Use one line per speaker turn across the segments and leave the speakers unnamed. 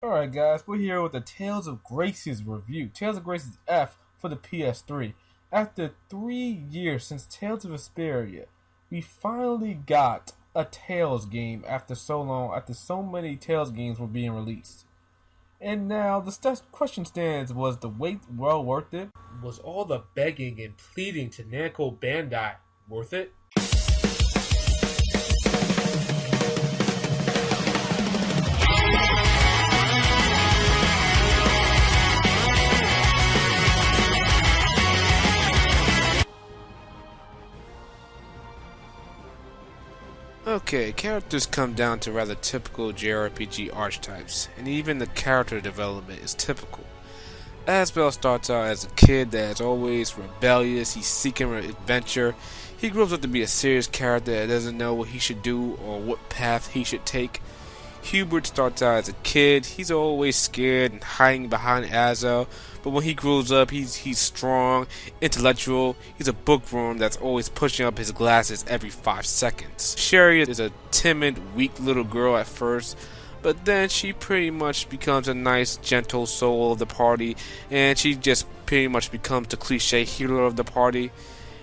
Alright guys, we're here with the Tales of Graces review. Tales of Graces F for the PS3. After 3 years since Tales of Vesperia, we finally got a Tales game after so long, after so many Tales games were being released. And now the question stands, was the wait well worth it? Was all the begging and pleading to Namco Bandai worth it?
Okay, characters come down to rather typical JRPG archetypes, and even the character development is typical. Asbel starts out as a kid that is always rebellious, he's seeking adventure. He grows up to be a serious character that doesn't know what he should do or what path he should take. Hubert starts out as a kid, he's always scared and hiding behind Azel, but when he grows up, he's strong, intellectual, he's a bookworm that's always pushing up his glasses every 5 seconds. Sherry is a timid, weak little girl at first, but then she pretty much becomes a nice, gentle soul of the party, and she just pretty much becomes the cliche hero of the party.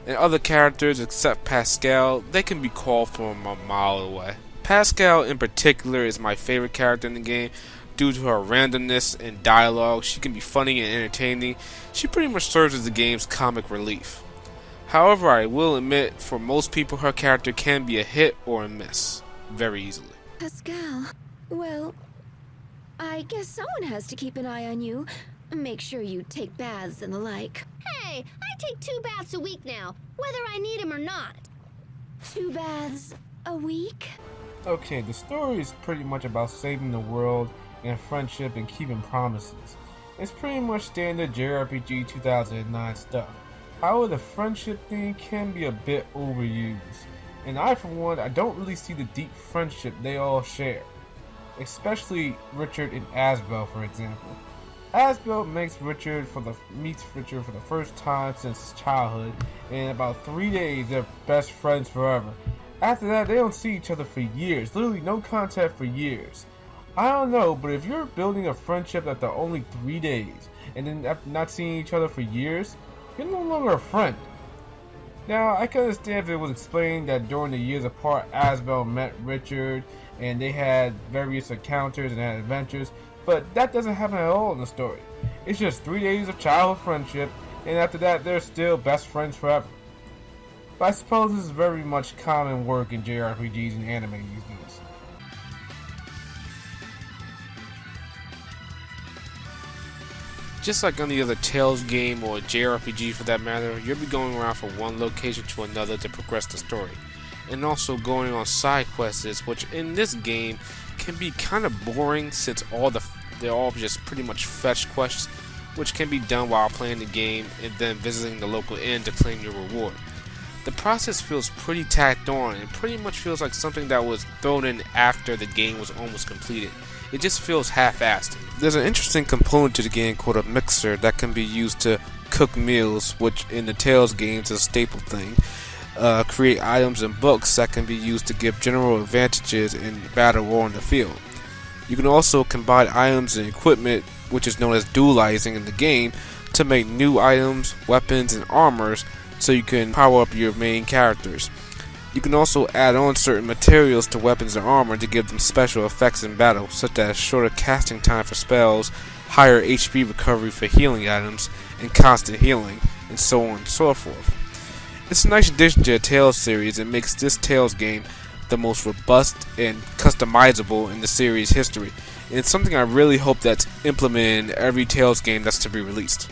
And other characters, except Pascal, they can be called from a mile away. Pascal in particular is my favorite character in the game due to her randomness and dialogue. She can be funny and entertaining. She pretty much serves as the game's comic relief. However, I will admit, for most people her character can be a hit or a miss very easily.
Pascal, well, I guess someone has to keep an eye on you. Make sure you take baths and the like.
Hey, I take 2 baths a week now, whether I need them or not.
2 baths a week?
Okay, the story is pretty much about saving the world and friendship and keeping promises. It's pretty much standard JRPG 2009 stuff. However, the friendship thing can be a bit overused. And for one, I don't really see the deep friendship they all share. Especially Richard and Asbel, for example. Asbel meets Richard for the first time since childhood, and in about 3 days they're best friends forever. After that, they don't see each other for years. Literally no contact for years. I don't know, but if you're building a friendship after only 3 days, and then after not seeing each other for years, you're no longer a friend. Now, I can understand if it was explained that during the years apart, Asbel met Richard, and they had various encounters and had adventures, but that doesn't happen at all in the story. It's just 3 days of childhood friendship, and after that, they're still best friends forever. But I suppose this is very much common work in JRPGs and anime these days.
Just like any other Tales game or JRPG for that matter, you'll be going around from one location to another to progress the story. And also going on side quests, which in this game can be kind of boring since they're all just pretty much fetch quests, which can be done while playing the game and then visiting the local inn to claim your reward. The process feels pretty tacked on and pretty much feels like something that was thrown in after the game was almost completed. It just feels half-assed. There's an interesting component to the game called a mixer that can be used to cook meals, which in the Tales games is a staple thing. Create items and books that can be used to give general advantages in battle or in the field. You can also combine items and equipment, which is known as dualizing in the game, to make new items, weapons, and armors so you can power up your main characters. You can also add on certain materials to weapons and armor to give them special effects in battle, such as shorter casting time for spells, higher HP recovery for healing items, and constant healing, and so on and so forth. It's a nice addition to the Tales series and makes this Tales game the most robust and customizable in the series history, and it's something I really hope that's implemented in every Tales game that's to be released.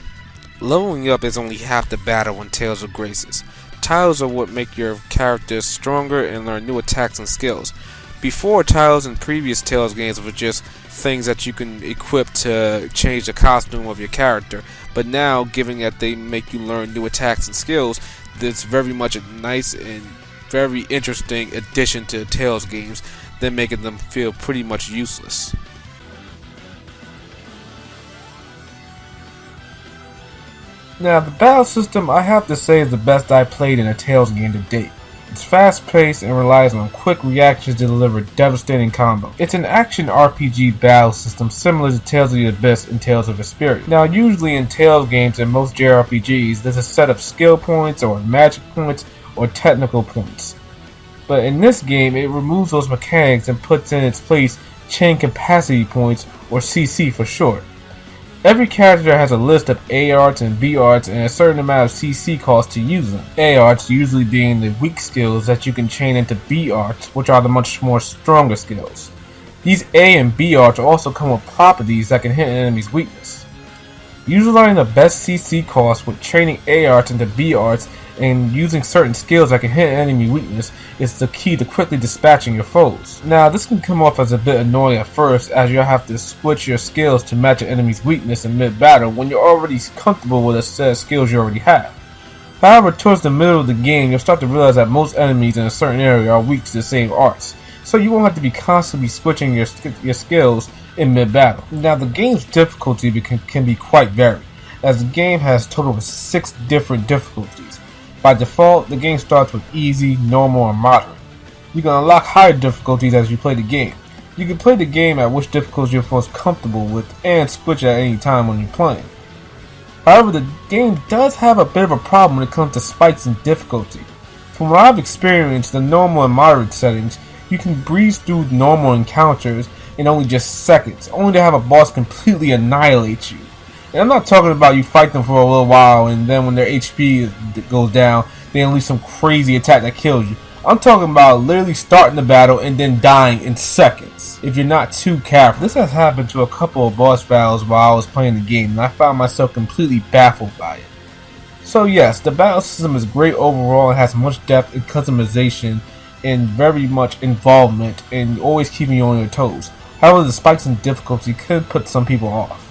Leveling up is only half the battle in Tales of Graces. Tiles are what make your characters stronger and learn new attacks and skills. Before, tiles in previous Tales games were just things that you can equip to change the costume of your character, but now, given that they make you learn new attacks and skills, it's very much a nice and very interesting addition to Tales games, than making them feel pretty much useless.
Now, the battle system I have to say is the best I played in a Tales game to date. It's fast-paced and relies on quick reactions to deliver devastating combos. It's an action RPG battle system similar to Tales of the Abyss and Tales of Vesperia. Now, usually in Tales games and most JRPGs, there's a set of skill points or magic points or technical points. But in this game, it removes those mechanics and puts in its place chain capacity points, or CC for short. Every character has a list of A arts and B arts and a certain amount of CC cost to use them. A arts usually being the weak skills that you can chain into B arts, which are the much more stronger skills. These A and B arts also come with properties that can hit an enemy's weakness. Utilizing the best CC cost with training A arts into B arts and using certain skills that can hit an enemy weakness is the key to quickly dispatching your foes. Now, this can come off as a bit annoying at first, as you'll have to switch your skills to match an enemy's weakness in mid-battle when you're already comfortable with a set of skills you already have. However, towards the middle of the game, you'll start to realize that most enemies in a certain area are weak to the same arts, so you won't have to be constantly switching your skills in mid-battle. Now, the game's difficulty can be quite varied, as the game has a total of 6 different difficulties. By default, the game starts with easy, normal, and moderate. You can unlock higher difficulties as you play the game. You can play the game at which difficulty you're most comfortable with and switch at any time when you're playing. However, the game does have a bit of a problem when it comes to spikes in difficulty. From what I've experienced, the normal and moderate settings, you can breeze through normal encounters in only just seconds, only to have a boss completely annihilate you. And I'm not talking about you fight them for a little while and then when their HP goes down, they unleash some crazy attack that kills you. I'm talking about literally starting the battle and then dying in seconds, if you're not too careful. This has happened to a couple of boss battles while I was playing the game, and I found myself completely baffled by it. So yes, the battle system is great overall and has much depth and customization and very much involvement and always keeping you on your toes. However, the spikes in difficulty could put some people off.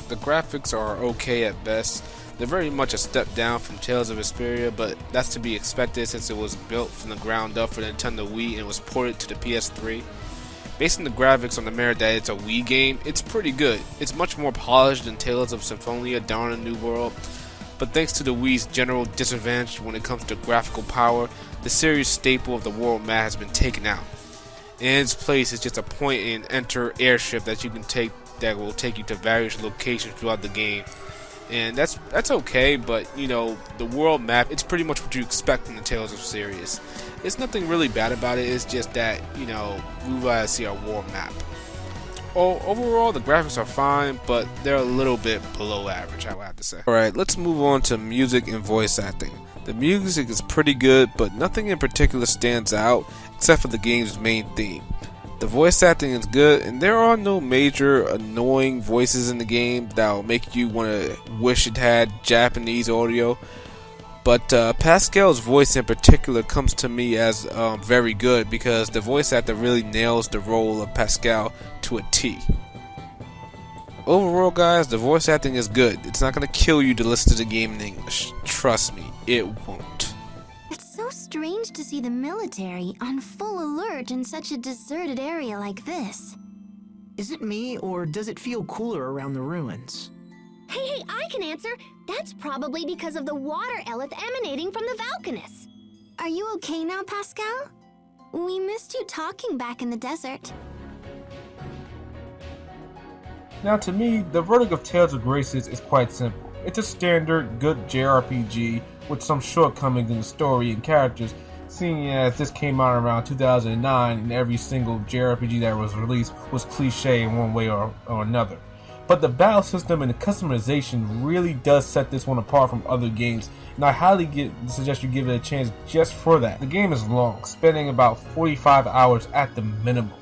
The graphics are okay at best. They're very much a step down from Tales of Vesperia, but that's to be expected since it was built from the ground up for the Nintendo Wii and was ported to the PS3. Based on the graphics on the merit that it's a Wii game, it's pretty good. It's much more polished than Tales of Symphonia, Dawn of the New World, but thanks to the Wii's general disadvantage when it comes to graphical power, the series staple of the world map has been taken out. In its place is just a point and enter airship that you can take that will take you to various locations throughout the game, and that's okay. But you know, the world map, it's pretty much what you expect in the Tales of series. It's nothing really bad about it. It's just that, you know, we would rather see our world map. Overall, the graphics are fine, but they're a little bit below average, I would have to say. Alright, let's move on to music and voice acting. The music is pretty good, but nothing in particular stands out except for the game's main theme. The voice acting is good, and there are no major annoying voices in the game that will make you want to wish it had Japanese audio. But Pascal's voice in particular comes to me as very good, because the voice actor really nails the role of Pascal to a T. Overall, guys, the voice acting is good. It's not going to kill you to listen to the game in English. Trust me, it won't.
It's so strange to see the military on full alert in such a deserted area like this.
Is it me, or does it feel cooler around the ruins?
Hey, I can answer. That's probably because of the water eleth emanating from the Valkanus. Are you okay now, Pascal? We missed you talking back in the desert.
Now, to me, the verdict of Tales of Graces is quite simple. It's a standard, good JRPG with some shortcomings in the story and characters, seeing as this came out around 2009 and every single JRPG that was released was cliche in one way or another. But the battle system and the customization really does set this one apart from other games, and I highly suggest you give it a chance just for that. The game is long, spending about 45 hours at the minimum.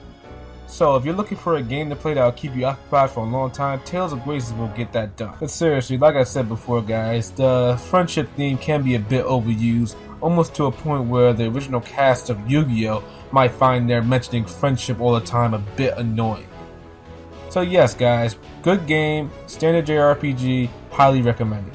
So if you're looking for a game to play that will keep you occupied for a long time, Tales of Graces will get that done. But seriously, like I said before, guys, the friendship theme can be a bit overused, almost to a point where the original cast of Yu-Gi-Oh! Might find their mentioning friendship all the time a bit annoying. So yes, guys, good game, standard JRPG, highly recommended.